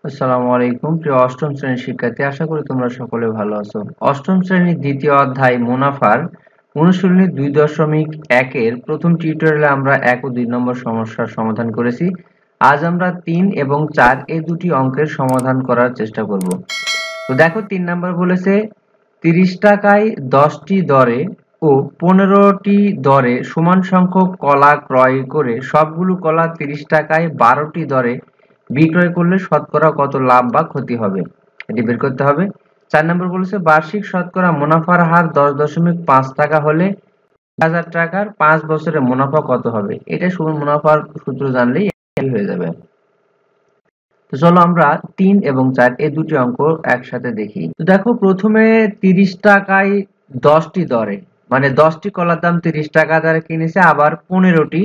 আসসালামু আলাইকুম প্রিয় অষ্টম শ্রেণীর শিক্ষার্থী, আশা করি তোমরা সকলে ভালো আছো। অষ্টম শ্রেণীর দ্বিতীয় অধ্যায় মুনাফার অনুশীলনী 2.1 এর প্রথম টিউটোরিয়ালে আমরা 1 ও 2 নম্বর সমস্যার সমাধান করেছি। আজ আমরা 3 এবং 4 এই দুটি অঙ্কের সমাধান করার চেষ্টা করব। তো দেখো, 3 নাম্বার বলেছে 30 টাকায় 10টি দরে ও 15টি দরে সমান সংখ্যক কলা ক্রয় করে সবগুলো কলা 30 টাকায় 12টি দরে বিক্রয় করলে শতকরা কত লাভ বা ক্ষতি হবে, এটি বের করতে হবে। 4 নম্বর বলেছে বার্ষিক শতকরা মুনাফার হার 10.5 টাকা হলে 1000 টাকার 5 বছরে মুনাফা কত হবে। এটা শুধু মুনাফার সূত্র জানলেই হয়ে যাবে। তো চলো আমরা 3 এবং 4 এই দুটি অঙ্ক একসাথে দেখি। তো দেখো, প্রথমে 30 টাকায় 10টি দরে, মানে 10টি কলার দাম 30 টাকা দরে কিনেছে, আবার 15টি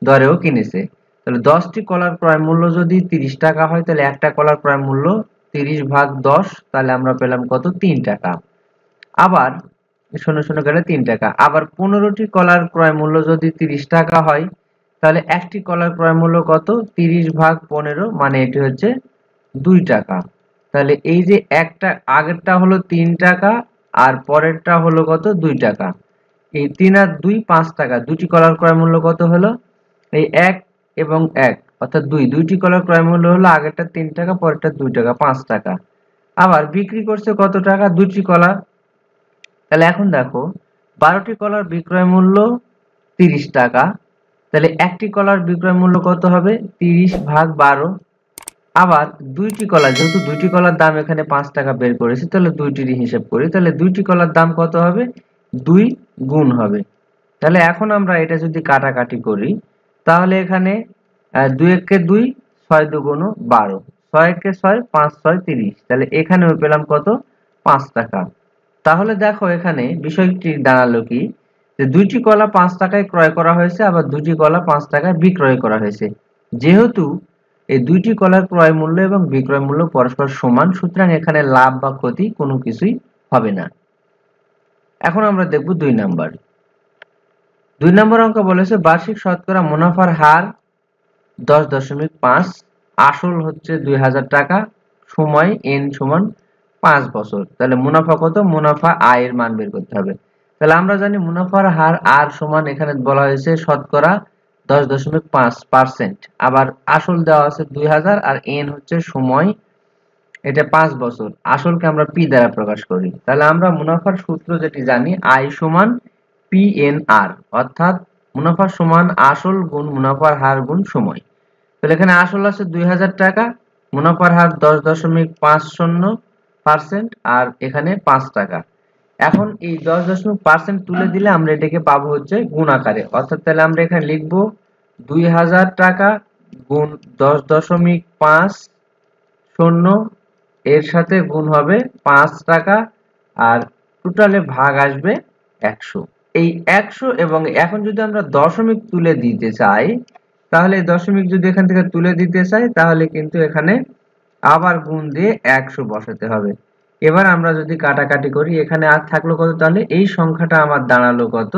দরেও কিনেছে। তাহলে 10টি কলার ক্রয় মূল্য যদি 30 টাকা হয়, তাহলে একটা কলার ক্রয় মূল্য 30 ভাগ 10, তাহলে আমরা পেলাম কত, 3 টাকা। আবার 0 0 গেলে 3 টাকা। আবার 15টি কলার ক্রয় মূল্য যদি 30 টাকা হয়, তাহলে একটি কলার ক্রয় মূল্য কত, 30 ভাগ 15, মানে এটি হচ্ছে 2 টাকা। তাহলে এই যে একটা আগেরটা হলো 3 টাকা আর পরেরটা হলো কত, 2 টাকা। এই 3 আর 2 5 টাকা। দুটি কলার ক্রয় মূল্য কত হলো, এই 1 এবং 1 অর্থাৎ 2, দুইটি কলার ক্রয় মূল্য হলো আগেরটা 3 টাকা, পরেরটা 2 টাকা, 5 টাকা। আবার বিক্রি করছে কত টাকা, দুটি কলা। তাহলে এখন দেখো, 12টি কলার বিক্রয় মূল্য 30 টাকা। তাহলে একটি কলার বিক্রয় মূল্য কত হবে, 30 ভাগ 12। আবার দুইটি কলা, যেহেতু দুইটি কলার দাম এখানে 5 টাকা বের করেছি, তাহলে দুইটিরই হিসাব করি। তাহলে দুইটি কলার দাম কত হবে, 2 গুণ হবে। তাহলে এখন আমরা এটা যদি কাটাকাটি করি, তাহলে এখানে 2 একে 2, 6 দুগুণ 12, 6 একে 6, 5 6 30। তাহলে এখানেও পেলাম কত, 5 টাকা। তাহলে দেখো, এখানে বিষয়টি দাঁড়ালো কি, যে দুইটি কলা 5 টাকায় ক্রয় করা হয়েছে, আবার দুইটি কলা 5 টাকায় বিক্রয় করা হয়েছে। যেহেতু এই দুইটি কলার ক্রয় মূল্য এবং বিক্রয় মূল্য পরস্পর সমান, সুতরাং এখানে লাভ বা ক্ষতি কোনো কিছুই হবে না। এখন আমরা দেখব 2 নাম্বার। 2 নম্বর অঙ্ক বলেছে বার্ষিক শতকরা মুনাফার হার 10.5, আসল হচ্ছে 2000 টাকা, সময় n সমান 5 বছর। তাহলে মুনাফা কত, মুনাফা আয়ের মান বের করতে হবে। তাহলে আমরা জানি মুনাফার হার আর সমান, এখানে বলা হয়েছে শতকরা 10.5%। আবার আসল দেওয়া আছে 2000 আর n হচ্ছে সময়, এটা 5 বছর। আসলকে আমরা p দ্বারা প্রকাশ করি। তাহলে আমরা মুনাফার সূত্র যেটি জানি, আই সমান PNR, অর্থাৎ মুনাফা সমান আসল গুণ মুনাফার হার গুণ সময়। তাহলে এখানে আসল আছে 2000 টাকা, মুনাফার হার 10.50%, আর এখানে 5 টাকা। এখন এই 10% তুলে দিলে আমরা এটাকে পাবো হচ্ছে গুণ আকারে, অর্থাৎ তাহলে আমরা এখানে লিখবো 2000 টাকা গুণ 10.50, এর সাথে গুণ হবে 5 টাকা, আর টোটালে ভাগ আসবে 100। এই 100, এবং এখন যদি আমরা দশমিক তুলে দিতে চাই, তাহলে দশমিক যদি এখান থেকে তুলে দিতে চাই, তাহলে কিন্তু এখানে আবার গুণ দিয়ে 100 বসাতে হবে। এবার আমরা যদি কাটাকাটি করি, এখানে আর থাকলো কত, তাহলে এই সংখ্যাটা আমার দাঁড়ালো কত,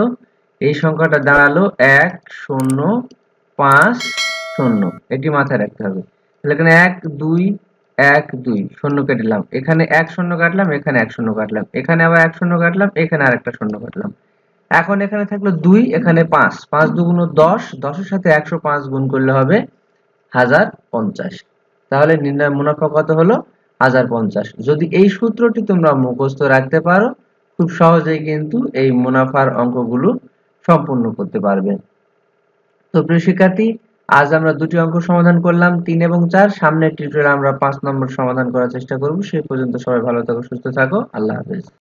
এই সংখ্যাটা দাঁড়ালো 1050। এটি মাথায় রাখতে হবে। তাহলে এখানে 1 2 1 2 শূন্য কেটে দিলাম, এখানে 1 শূন্য কাটলাম, এখানে 1 শূন্য কাটলাম, এখানে আবার 1 শূন্য কাটলাম, এখানে আরেকটা শূন্য কাটলাম। এখন এখানে থাকলো 2, এখানে 5, 5 দুগুণ 10, 10 এর সাথে 105 গুণ করলে হবে 1050। তাহলে নির্ণয় মুনাফা কত হলো, 1050। যদি এই সূত্রটি তোমরা মুখস্থ রাখতে পারো, খুব সহজেই কিন্তু এই মুনাফার অঙ্কগুলো সম্পূর্ণ করতে পারবে। তো প্রিয় শিক্ষার্থী, আজ আমরা দুটি অঙ্ক সমাধান করলাম, 3 এবং 4। সামনের টিউটোরিয়ালে আমরা 5 নম্বর সমাধান করার চেষ্টা করব। সেই পর্যন্ত সবাই ভালো থাকো, সুস্থ থাকো, আল্লাহ হাফেজ।